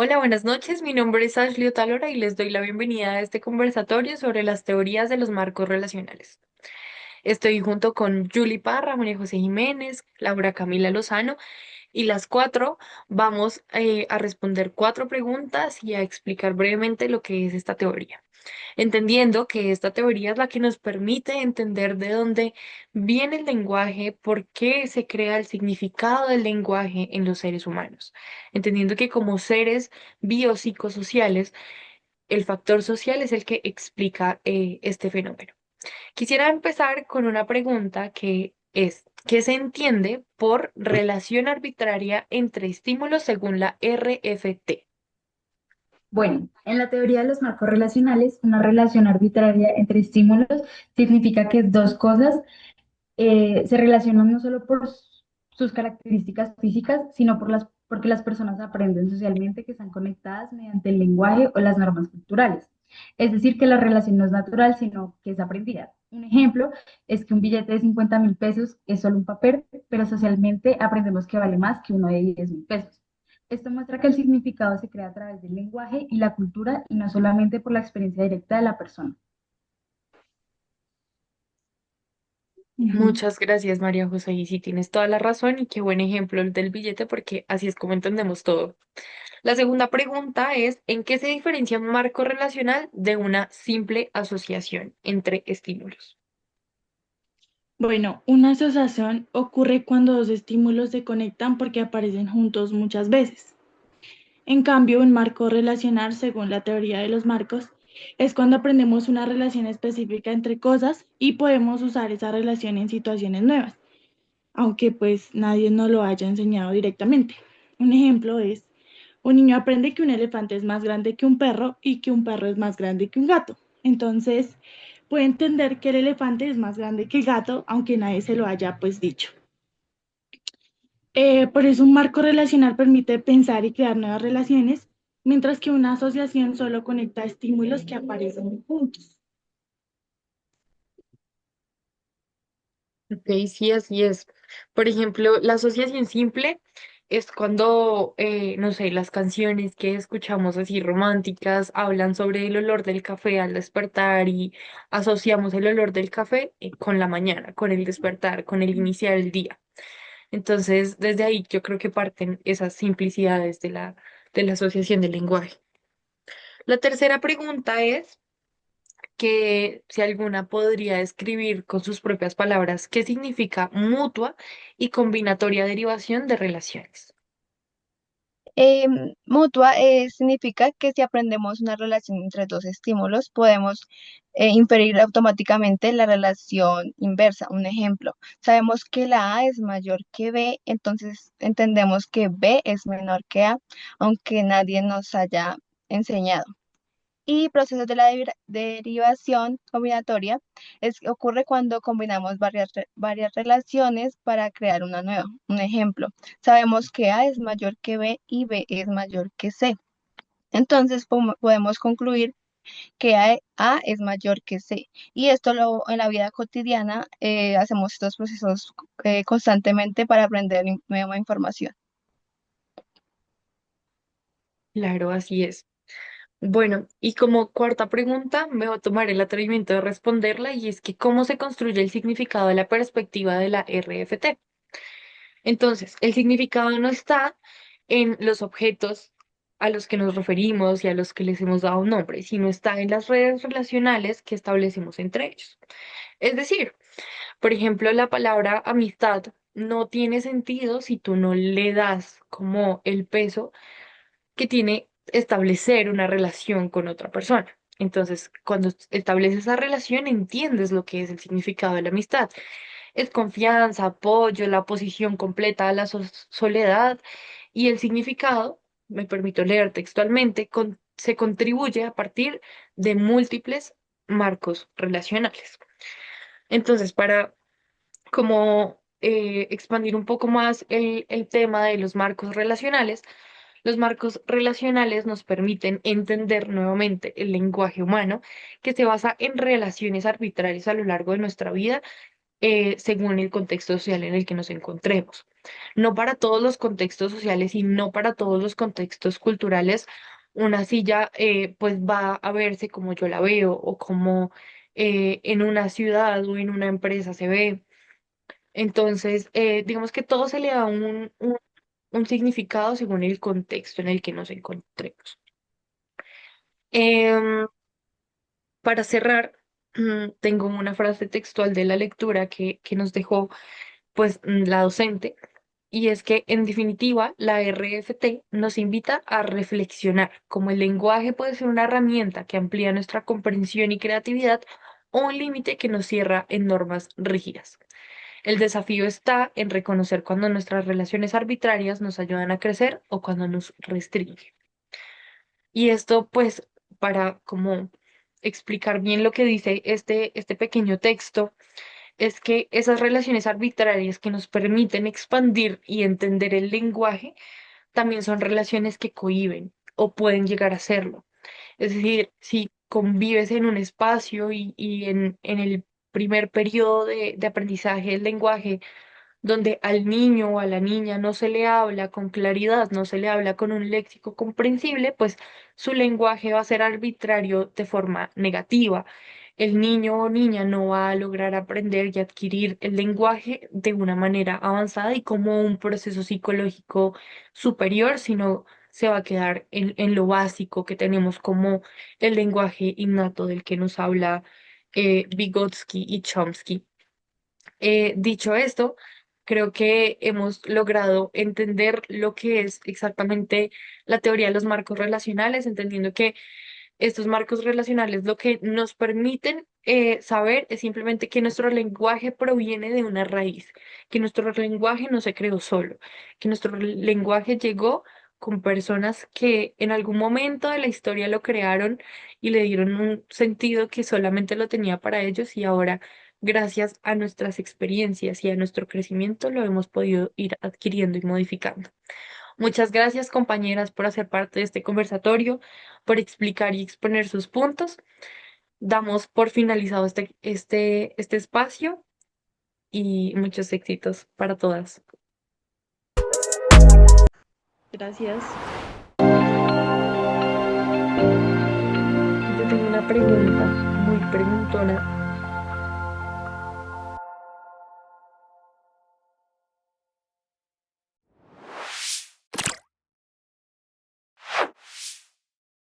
Hola, buenas noches. Mi nombre es Ashley Otalora y les doy la bienvenida a este conversatorio sobre las teorías de los marcos relacionales. Estoy junto con Julie Parra, María José Jiménez, Laura Camila Lozano y las cuatro vamos a responder cuatro preguntas y a explicar brevemente lo que es esta teoría, entendiendo que esta teoría es la que nos permite entender de dónde viene el lenguaje, por qué se crea el significado del lenguaje en los seres humanos, entendiendo que como seres biopsicosociales, el factor social es el que explica este fenómeno. Quisiera empezar con una pregunta que es, ¿qué se entiende por relación arbitraria entre estímulos según la RFT? Bueno, en la teoría de los marcos relacionales, una relación arbitraria entre estímulos significa que dos cosas se relacionan no solo por sus características físicas, sino porque las personas aprenden socialmente que están conectadas mediante el lenguaje o las normas culturales. Es decir, que la relación no es natural, sino que es aprendida. Un ejemplo es que un billete de 50.000 pesos es solo un papel, pero socialmente aprendemos que vale más que uno de 10.000 pesos. Esto muestra que el significado se crea a través del lenguaje y la cultura y no solamente por la experiencia directa de la persona. Ujú. Muchas gracias, María José. Y sí, tienes toda la razón y qué buen ejemplo el del billete porque así es como entendemos todo. La segunda pregunta es, ¿en qué se diferencia un marco relacional de una simple asociación entre estímulos? Bueno, una asociación ocurre cuando dos estímulos se conectan porque aparecen juntos muchas veces. En cambio, un marco relacional, según la teoría de los marcos, es cuando aprendemos una relación específica entre cosas y podemos usar esa relación en situaciones nuevas, aunque pues nadie nos lo haya enseñado directamente. Un ejemplo es, un niño aprende que un elefante es más grande que un perro y que un perro es más grande que un gato. Entonces, puede entender que el elefante es más grande que el gato, aunque nadie se lo haya pues dicho. Por eso un marco relacional permite pensar y crear nuevas relaciones, mientras que una asociación solo conecta estímulos que aparecen juntos. Ok, sí, así es. Por ejemplo, la asociación simple es cuando, no sé, las canciones que escuchamos así románticas hablan sobre el olor del café al despertar y asociamos el olor del café con la mañana, con el despertar, con el iniciar el día. Entonces, desde ahí yo creo que parten esas simplicidades de la asociación del lenguaje. La tercera pregunta es que si alguna podría describir con sus propias palabras qué significa mutua y combinatoria derivación de relaciones. Mutua significa que si aprendemos una relación entre dos estímulos, podemos inferir automáticamente la relación inversa. Un ejemplo, sabemos que la A es mayor que B, entonces entendemos que B es menor que A, aunque nadie nos haya enseñado. Y procesos de la derivación combinatoria ocurre cuando combinamos varias relaciones para crear una nueva. Un ejemplo, sabemos que A es mayor que B y B es mayor que C. Entonces podemos concluir que A es mayor que C. Y esto en la vida cotidiana hacemos estos procesos constantemente para aprender nueva información. Claro, así es. Bueno, y como cuarta pregunta, me voy a tomar el atrevimiento de responderla y es que ¿cómo se construye el significado de la perspectiva de la RFT? Entonces, el significado no está en los objetos a los que nos referimos y a los que les hemos dado un nombre, sino está en las redes relacionales que establecemos entre ellos. Es decir, por ejemplo, la palabra amistad no tiene sentido si tú no le das como el peso que tiene establecer una relación con otra persona. Entonces, cuando estableces esa relación, entiendes lo que es el significado de la amistad. Es confianza, apoyo, la posición completa a la soledad y el significado, me permito leer textualmente, se contribuye a partir de múltiples marcos relacionales. Entonces, para como expandir un poco más el tema de los marcos relacionales nos permiten entender nuevamente el lenguaje humano que se basa en relaciones arbitrarias a lo largo de nuestra vida según el contexto social en el que nos encontremos. No para todos los contextos sociales y no para todos los contextos culturales, una silla pues va a verse como yo la veo o como en una ciudad o en una empresa se ve. Entonces, digamos que todo se le da un significado según el contexto en el que nos encontremos. Em, para cerrar, tengo una frase textual de la lectura que nos dejó pues la docente, y es que en definitiva la RFT nos invita a reflexionar cómo el lenguaje puede ser una herramienta que amplía nuestra comprensión y creatividad o un límite que nos cierra en normas rígidas. El desafío está en reconocer cuando nuestras relaciones arbitrarias nos ayudan a crecer o cuando nos restringen. Y esto, pues, para como explicar bien lo que dice este pequeño texto, es que esas relaciones arbitrarias que nos permiten expandir y entender el lenguaje también son relaciones que cohíben o pueden llegar a serlo. Es decir, si convives en un espacio y en el primer periodo de aprendizaje del lenguaje, donde al niño o a la niña no se le habla con claridad, no se le habla con un léxico comprensible, pues su lenguaje va a ser arbitrario de forma negativa. El niño o niña no va a lograr aprender y adquirir el lenguaje de una manera avanzada y como un proceso psicológico superior, sino se va a quedar en lo básico que tenemos como el lenguaje innato del que nos habla Vygotsky y Chomsky. Dicho esto, creo que hemos logrado entender lo que es exactamente la teoría de los marcos relacionales, entendiendo que estos marcos relacionales lo que nos permiten saber es simplemente que nuestro lenguaje proviene de una raíz, que nuestro lenguaje no se creó solo, que nuestro lenguaje llegó con personas que en algún momento de la historia lo crearon y le dieron un sentido que solamente lo tenía para ellos y ahora, gracias a nuestras experiencias y a nuestro crecimiento, lo hemos podido ir adquiriendo y modificando. Muchas gracias, compañeras, por hacer parte de este conversatorio, por explicar y exponer sus puntos. Damos por finalizado este espacio y muchos éxitos para todas. Gracias. Yo tengo una pregunta muy preguntona